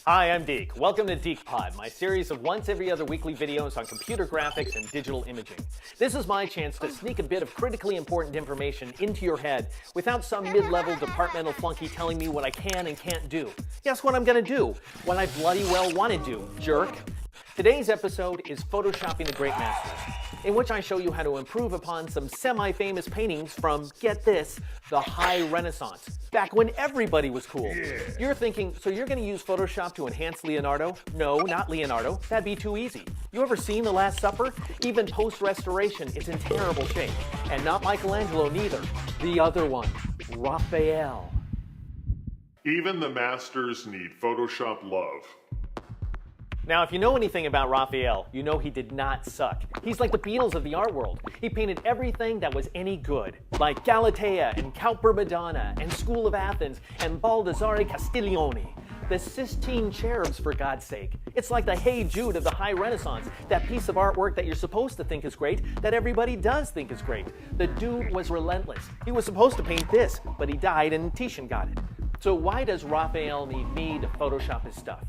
Hi, I'm Deke. Welcome to dekePod, my series of once every other weekly videos on computer graphics and digital imaging. This is my chance to sneak a bit of critically important information into your head without some mid-level departmental flunky telling me what I can and can't do. Guess what I'm gonna do? What I bloody well want to do, jerk. Today's episode is Photoshopping the Great Masters, in which I show you how to improve upon some semi-famous paintings from, get this, the High Renaissance, back when everybody was cool. Yeah. You're thinking, so you're gonna use Photoshop to enhance Leonardo? No, not Leonardo. That'd be too easy. You ever seen The Last Supper? Even post-restoration, it's in terrible shape. And not Michelangelo neither. The other one, Raphael. Even the masters need Photoshop love. Now, if you know anything about Raphael, you know he did not suck. He's like the Beatles of the art world. He painted everything that was any good, like Galatea and Cowper Madonna and School of Athens and Baldassare Castiglione. The Sistine Cherubs, for God's sake. It's like the Hey Jude of the High Renaissance, that piece of artwork that you're supposed to think is great, that everybody does think is great. The dude was relentless. He was supposed to paint this, but he died and Titian got it. So why does Raphael need me to Photoshop his stuff?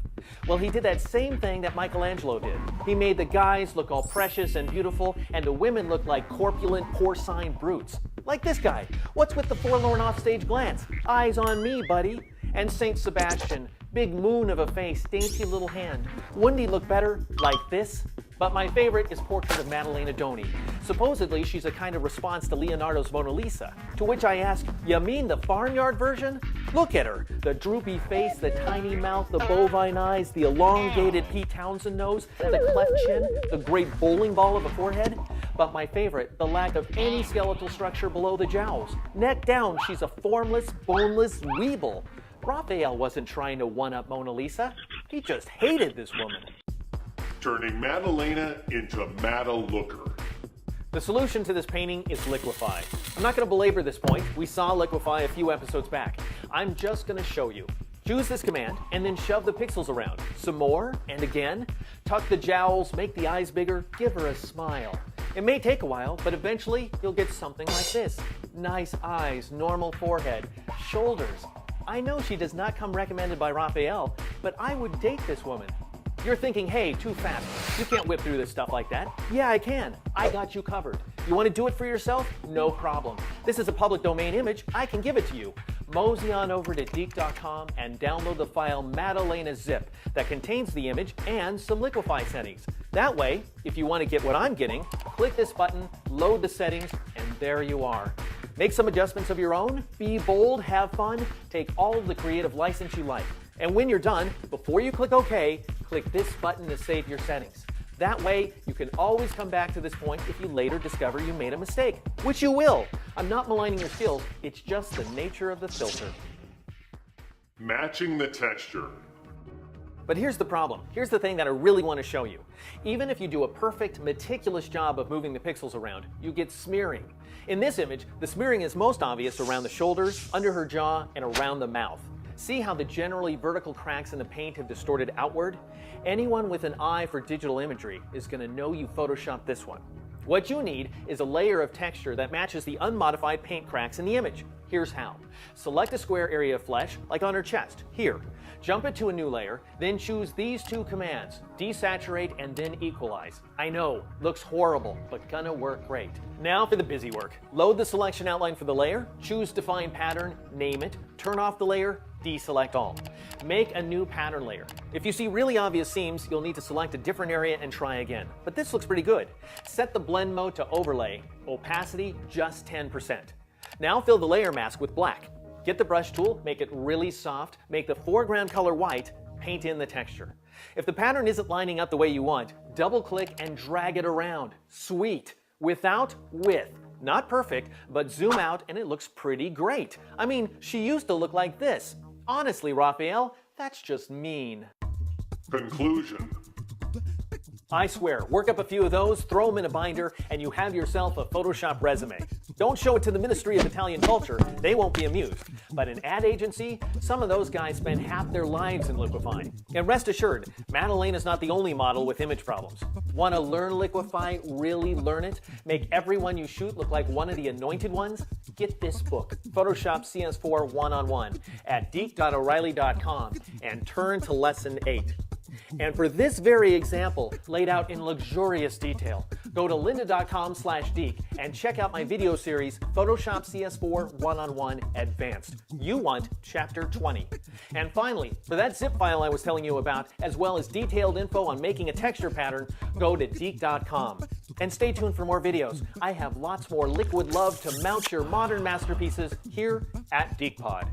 Well, he did that same thing that Michelangelo did. He made the guys look all precious and beautiful, and the women look like corpulent, porcine brutes. Like this guy. What's with the forlorn offstage glance? Eyes on me, buddy. And Saint Sebastian, big moon of a face, dainty little hand. Wouldn't he look better like this? But my favorite is Portrait of Maddalena Doni. Supposedly, she's a kind of response to Leonardo's Mona Lisa. To which I ask, you mean the farmyard version? Look at her. The droopy face, the tiny mouth, the bovine eyes, the elongated Pete Townsend nose, the cleft chin, the great bowling ball of a forehead. But my favorite, the lack of any skeletal structure below the jowls. Neck down, she's a formless, boneless weeble. Raphael wasn't trying to one-up Mona Lisa. He just hated this woman. Turning Maddalena into Madda-looker. The solution to this painting is liquefy. I'm not going to belabor this point. We saw liquefy a few episodes back. I'm just going to show you. Choose this command and then shove the pixels around. Some more and again. Tuck the jowls, make the eyes bigger, give her a smile. It may take a while, but eventually you'll get something like this. Nice eyes, normal forehead, shoulders. I know she does not come recommended by Raphael, but I would date this woman. You're thinking, hey, too fast. You can't whip through this stuff like that. Yeah, I can. I got you covered. You want to do it for yourself? No problem. This is a public domain image. I can give it to you. Mosey on over to deke.com and download the file Maddalena Zip that contains the image and some liquefy settings. That way, if you want to get what I'm getting, click this button, load the settings, and there you are. Make some adjustments of your own, be bold, have fun, take all of the creative license you like. And when you're done, before you click OK, click this button to save your settings. That way, you can always come back to this point if you later discover you made a mistake, which you will. I'm not maligning your skills, it's just the nature of the filter. Matching the texture. But here's the problem. Here's the thing that I really want to show you. Even if you do a perfect, meticulous job of moving the pixels around, you get smearing. In this image, the smearing is most obvious around the shoulders, under her jaw, and around the mouth. See how the generally vertical cracks in the paint have distorted outward? Anyone with an eye for digital imagery is going to know you photoshopped this one. What you need is a layer of texture that matches the unmodified paint cracks in the image. Here's how. Select a square area of flesh, like on her chest, here. Jump it to a new layer, then choose these two commands, desaturate and then equalize. I know, looks horrible, but gonna work great. Now for the busy work. Load the selection outline for the layer, choose define pattern, name it, turn off the layer, deselect all. Make a new pattern layer. If you see really obvious seams, you'll need to select a different area and try again. But this looks pretty good. Set the blend mode to overlay, opacity just 10%. Now fill the layer mask with black. Get the brush tool, make it really soft, make the foreground color white, paint in the texture. If the pattern isn't lining up the way you want, double click and drag it around. Sweet. Without, with. Not perfect, but zoom out and it looks pretty great. I mean, she used to look like this. Honestly, Raphael, that's just mean. Conclusion. I swear, work up a few of those, throw them in a binder, and you have yourself a Photoshop resume. Don't show it to the Ministry of Italian Culture, they won't be amused. But an ad agency, some of those guys spend half their lives in liquefying. And rest assured, Madeleine is not the only model with image problems. Want to learn liquefy, really learn it? Make everyone you shoot look like one of the anointed ones? Get this book, Photoshop CS4 1-on-1, at deke.o'reilly.com and turn to Lesson 8. And for this very example, laid out in luxurious detail, go to lynda.com/deke and check out my video series, Photoshop CS4 1-on-1 Advanced. You want Chapter 20. And finally, for that zip file I was telling you about, as well as detailed info on making a texture pattern, go to deke.com. And stay tuned for more videos. I have lots more liquid love to mount your modern masterpieces here at dekePod.